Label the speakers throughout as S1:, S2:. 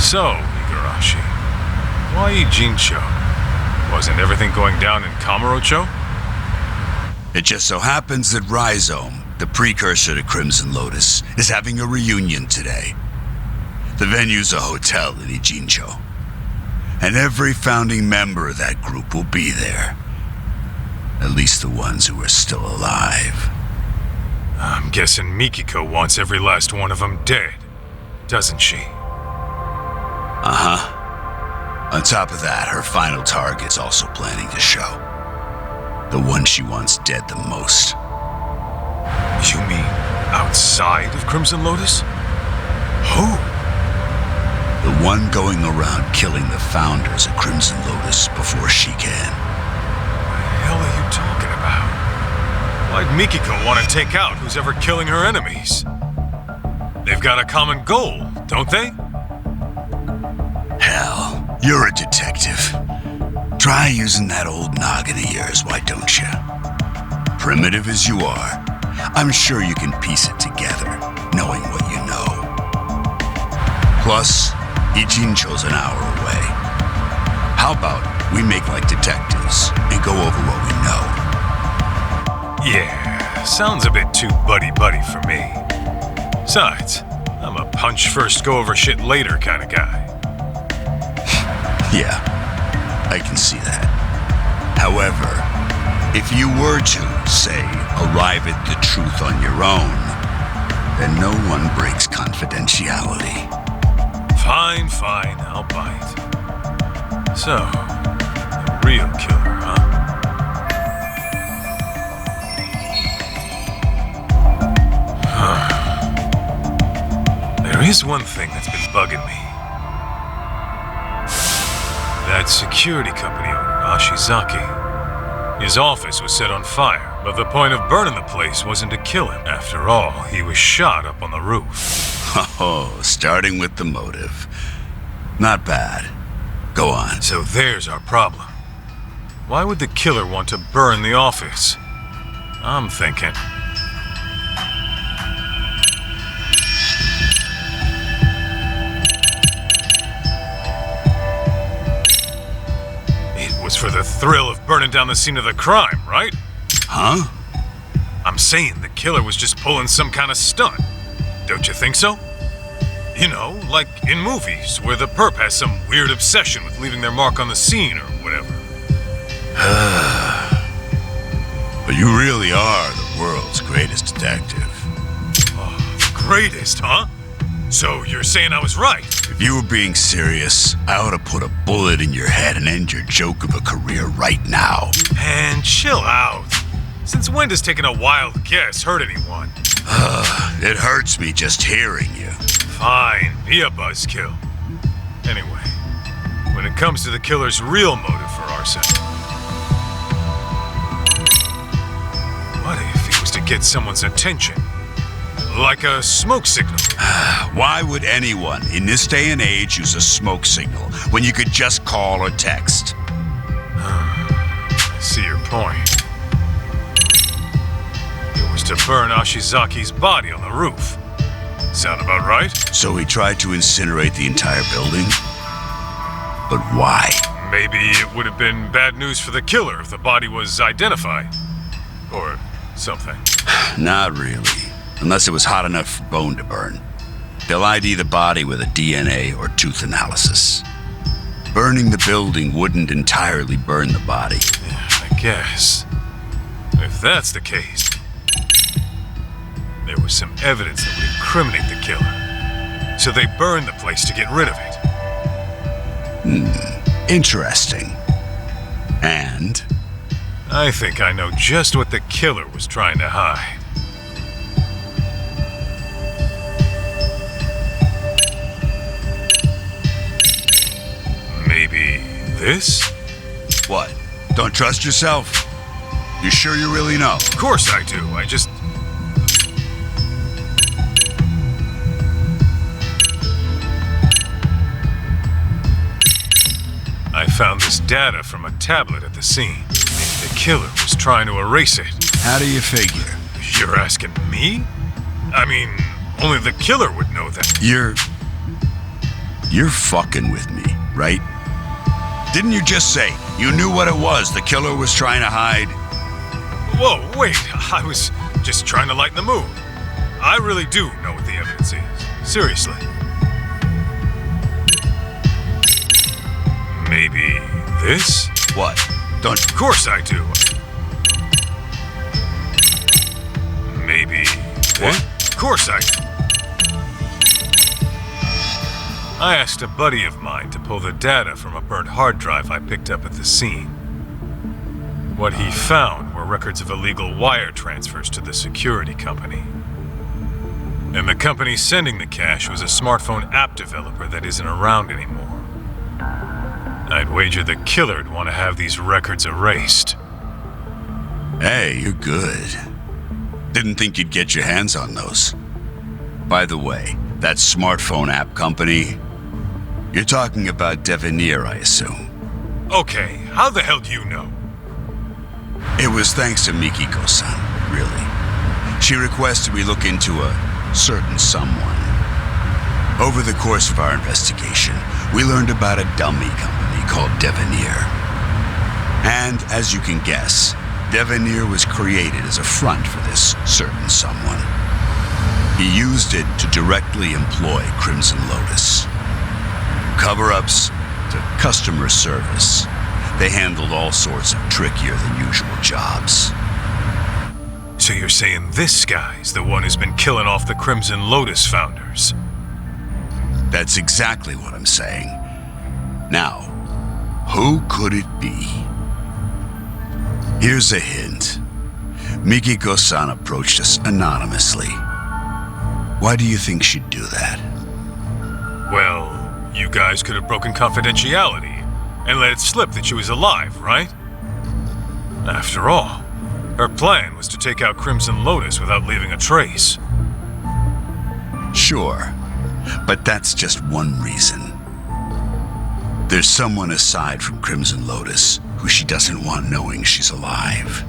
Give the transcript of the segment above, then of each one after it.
S1: So, Igarashi, why Ijincho? Wasn't everything going down in Kamurocho?
S2: It just so happens that Rhizome, the precursor to Crimson Lotus, is having a reunion today. The venue's a hotel in Ijincho, and every founding member of that group will be there. At least the ones who are still alive.
S1: I'm guessing Mikiko wants every last one of them dead, doesn't she?
S2: Uh-huh. On top of that, her final target's also planning to show. The one she wants dead the most.
S1: You mean outside of Crimson Lotus? Who?
S2: The one going around killing the founders of Crimson Lotus before she can.
S1: What the hell are you talking about? Why'd Mikiko want to take out who's ever killing her enemies? They've got a common goal, don't they?
S2: Hell, you're a detective. Try using that old noggin of yours, why don't you? Primitive as you are, I'm sure you can piece it together, knowing what you know. Plus, Ijincho's an hour away. How about we make like detectives and go over what we know?
S1: Yeah, sounds a bit too buddy-buddy for me. Besides, I'm a punch-first, go-over-shit later kind of guy.
S2: Yeah, I can see that. However, if you were to, say, arrive at the truth on your own, then no one breaks confidentiality.
S1: Fine, I'll bite. So, the real killer, huh? There is one thing that's been bugging me. That security company owner, Ashizaki. His office was set on fire, but the point of burning the place wasn't to kill him. After all, he was shot up on the roof.
S2: Oh, starting with the motive. Not bad. Go on.
S1: So there's our problem. Why would the killer want to burn the office? I'm thinking... It was for the thrill of burning down the scene of the crime, right?
S2: Huh?
S1: I'm saying the killer was just pulling some kind of stunt. Don't you think so? You know, like in movies, where the perp has some weird obsession with leaving their mark on the scene or whatever.
S2: But you really are the world's greatest detective.
S1: Oh, greatest, huh? So you're saying I was right?
S2: If you were being serious, I ought to put a bullet in your head and end your joke of a career right now.
S1: And chill out. Since when does taking a wild guess hurt anyone?
S2: It hurts me just hearing you.
S1: Fine, be a buzzkill. Anyway, when it comes to the killer's real motive for arson, what if it was to get someone's attention? Like a smoke signal?
S2: Why would anyone in this day and age use a smoke signal when you could just call or text?
S1: I see your point. It was to burn Ashizaki's body on the roof. Sound about right?
S2: So he tried to incinerate the entire building? But why?
S1: Maybe it would have been bad news for the killer if the body was identified. Or something.
S2: Not really. Unless it was hot enough for bone to burn. They'll ID the body with a DNA or tooth analysis. Burning the building wouldn't entirely burn the body.
S1: Yeah, I guess. If that's the case, there was some evidence that would incriminate the killer. So they burned the place to get rid of it.
S2: Interesting. And?
S1: I think I know just what the killer was trying to hide. Maybe this?
S2: What? Don't trust yourself? You sure you really know?
S1: Of course I do. I found this data from a tablet at the scene. Maybe the killer was trying to erase it.
S2: How do you figure?
S1: You're asking me? I mean, only the killer would know that.
S2: You're fucking with me, right? Didn't you just say you knew what it was the killer was trying to hide?
S1: Whoa, wait, I was just trying to lighten the mood. I really do know what the evidence is. Seriously. Maybe this?
S2: What? Don't...
S1: Of course I do. Maybe this?
S2: What?
S1: Of course I do. I asked a buddy of mine to pull the data from a burnt hard drive I picked up at the scene. What he found were records of illegal wire transfers to the security company. And the company sending the cash was a smartphone app developer that isn't around anymore. I'd wager the killer'd want to have these records erased.
S2: Hey, you're good. Didn't think you'd get your hands on those. By the way, that smartphone app company, you're talking about Devenir, I assume.
S1: Okay, how the hell do you know?
S2: It was thanks to Mikiko-san, really. She requested we look into a certain someone. Over the course of our investigation, we learned about a dummy company called Devenir. And as you can guess, Devenir was created as a front for this certain someone. He used it to directly employ Crimson Lotus. Cover-ups to customer service. They handled all sorts of trickier than usual jobs.
S1: So you're saying this guy's the one who's been killing off the Crimson Lotus founders?
S2: That's exactly what I'm saying. Now, who could it be? Here's a hint. Mikiko-san approached us anonymously. Why do you think she'd do that?
S1: Well, you guys could have broken confidentiality and let it slip that she was alive, right? After all, her plan was to take out Crimson Lotus without leaving a trace.
S2: Sure, but that's just one reason. There's someone aside from Crimson Lotus who she doesn't want knowing she's alive.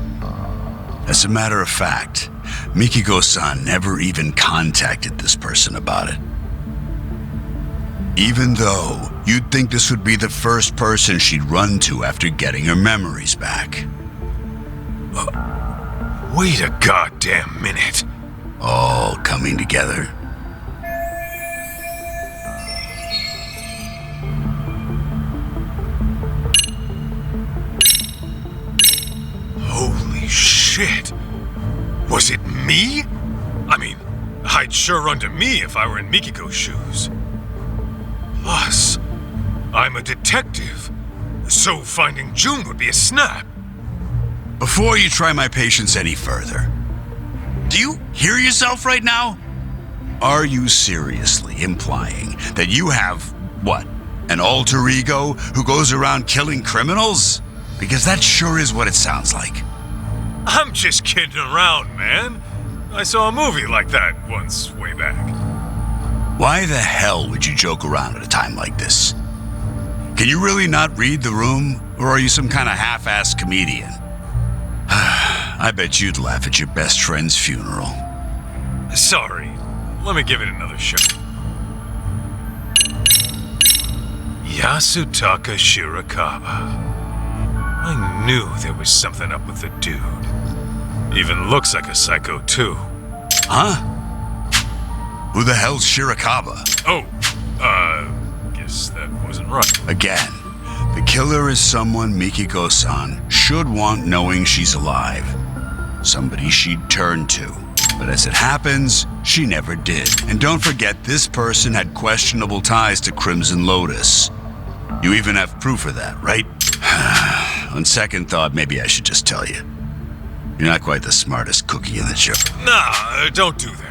S2: As a matter of fact, Mikiko-san never even contacted this person about it. Even though you'd think this would be the first person she'd run to after getting her memories back.
S1: Wait a goddamn minute.
S2: All coming together.
S1: Holy shit. Was it me? I mean, I'd sure run to me if I were in Mikiko's shoes. Plus, I'm a detective, so finding June would be a snap.
S2: Before you try my patience any further, do you hear yourself right now? Are you seriously implying that you have, what, an alter ego who goes around killing criminals? Because that sure is what it sounds like.
S1: I'm just kidding around, man. I saw a movie like that once, way back.
S2: Why the hell would you joke around at a time like this? Can you really not read the room, or are you some kind of half-assed comedian? I bet you'd laugh at your best friend's funeral.
S1: Sorry. Let me give it another shot. Yasutaka Shirakawa. I knew there was something up with the dude. Even looks like a psycho, too.
S2: Huh? Who the hell's Shirakawa?
S1: Oh, guess that wasn't right.
S2: Again, the killer is someone Mikiko-san should want knowing she's alive. Somebody she'd turn to. But as it happens, she never did. And don't forget, this person had questionable ties to Crimson Lotus. You even have proof of that, right? On second thought, maybe I should just tell you. You're not quite the smartest cookie in the jar.
S1: Nah, don't do that.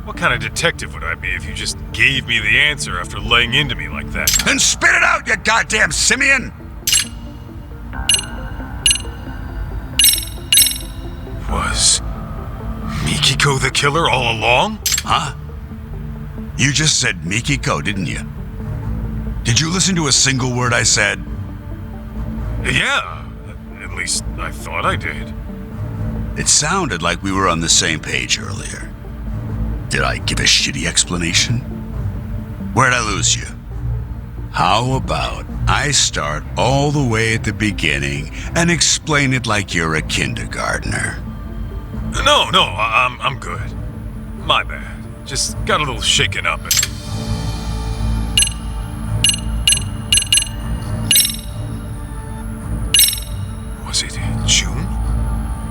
S1: What kind of detective would I be if you just gave me the answer after laying into me like that?
S2: Then spit it out, you goddamn simian!
S1: Was Mikiko the killer all along?
S2: Huh? You just said Mikiko, didn't you? Did you listen to a single word I said?
S1: Yeah, at least I thought I did.
S2: It sounded like we were on the same page earlier. Did I give a shitty explanation? Where'd I lose you? How about I start all the way at the beginning and explain it like you're a kindergartner?
S1: No, I'm good. My bad. Just got a little shaken up. Was it June?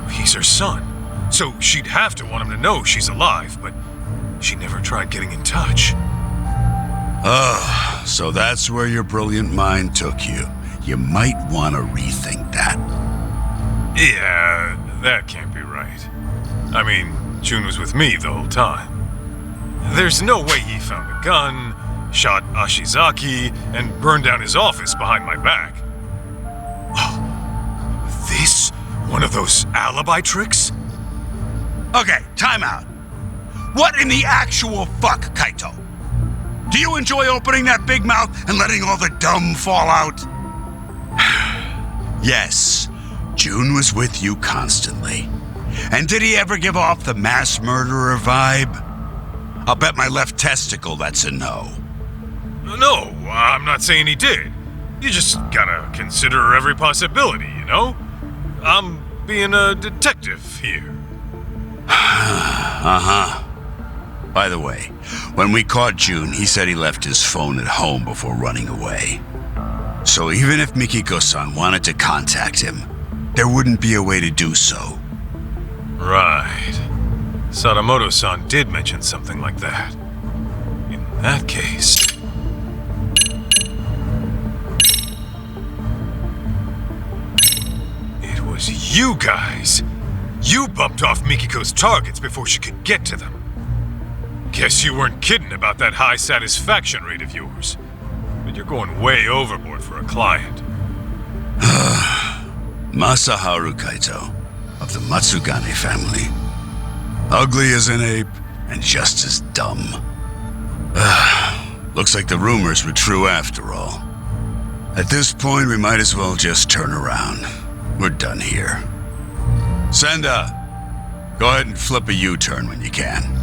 S1: He's her son. So she'd have to want him to know she's alive, but she never tried getting in touch.
S2: Oh, so that's where your brilliant mind took you. You might want to rethink that.
S1: Yeah, that can't be right. I mean, June was with me the whole time. There's no way he found a gun, shot Ashizaki, and burned down his office behind my back. Oh, this? One of those alibi tricks?
S2: Okay, time out. What in the actual fuck, Kaito? Do you enjoy opening that big mouth and letting all the dumb fall out? Yes, June was with you constantly. And did he ever give off the mass murderer vibe? I'll bet my left testicle that's a no.
S1: No, I'm not saying he did. You just gotta consider every possibility, you know? I'm being a detective here.
S2: Uh-huh. By the way, when we caught June, he said he left his phone at home before running away. So even if Mikiko-san wanted to contact him, there wouldn't be a way to do so.
S1: Right. Sadamoto-san did mention something like that. In that case... It was you guys! You bumped off Mikiko's targets before she could get to them. Guess you weren't kidding about that high satisfaction rate of yours. But you're going way overboard for a client.
S2: Masaharu Kaito, of the Matsugane family. Ugly as an ape, and just as dumb. Looks like the rumors were true after all. At this point, we might as well just turn around. We're done here. Senda, go ahead and flip a U-turn when you can.